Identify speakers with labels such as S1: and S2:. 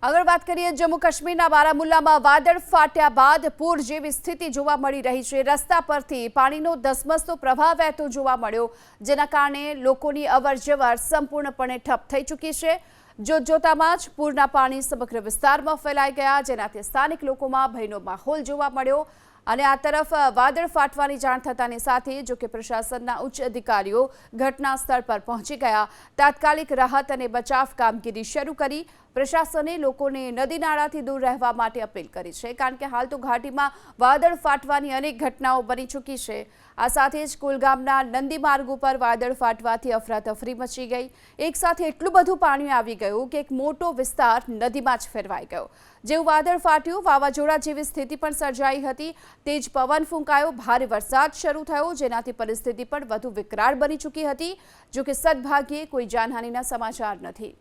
S1: આગળ વાત કરીએ જમ્મુ કાશ્મીરના બારામુલ્લામાં વાદળ ફાટ્યા બાદ પૂર જેવી સ્થિતિ જોવા મળી રહી છે। રસ્તા પરથી પાણીનો ધસમસતો પ્રવાહ વહેતો જોવા મળ્યો, જેના કારણે લોકોની અવરજવર સંપૂર્ણપણે ઠપ થઈ ચૂકી છે। જોતજોતામાં જ પૂરના પાણી સમગ્ર વિસ્તારમાં ફેલાઈ ગયા, જેનાથી સ્થાનિક લોકોમાં ભયનો માહોલ જોવા મળ્યો। અને આ તરફ વાદળ ફાટવાની જાણ થતાની સાથે જો કે પ્રશાસનના ઉચ્ચ અધિકારીઓ ઘટના સ્થળ પર પહોંચી ગયા, તાત્કાલિક રાહત અને બચાવ કામગીરી શરૂ કરી। પ્રશાસને લોકોને નદી નાળાથી દૂર રહેવા માટે અપીલ કરી છે, કારણ કે હાલ તો ઘાટીમાં વાદળ ફાટવાની અનેક ઘટનાઓ બની ચૂકી છે। આ સાથે જ કુલગામના નંદી માર્ગ ઉપર વાદળ ફાટવાથી અફરાતફરી મચી ગઈ। એક સાથે એટલું બધું પાણી આવી ગયું કે એક મોટો વિસ્તાર નદીમાં જ ફેરવાઈ ગયો। જેવું વાદળ ફાટ્યું, વાવાઝોડા જેવી સ્થિતિ પણ સર્જાઈ હતી। તેજ પવન ફૂંકાયો, ભારે વરસાદ શરૂ થયો, જેનાથી પરિસ્થિતિ પણ વધુ વિકરાળ બની ચૂકી હતી। જો કે સદભાગ્યે કોઈ જાનહાનિના સમાચાર નથી।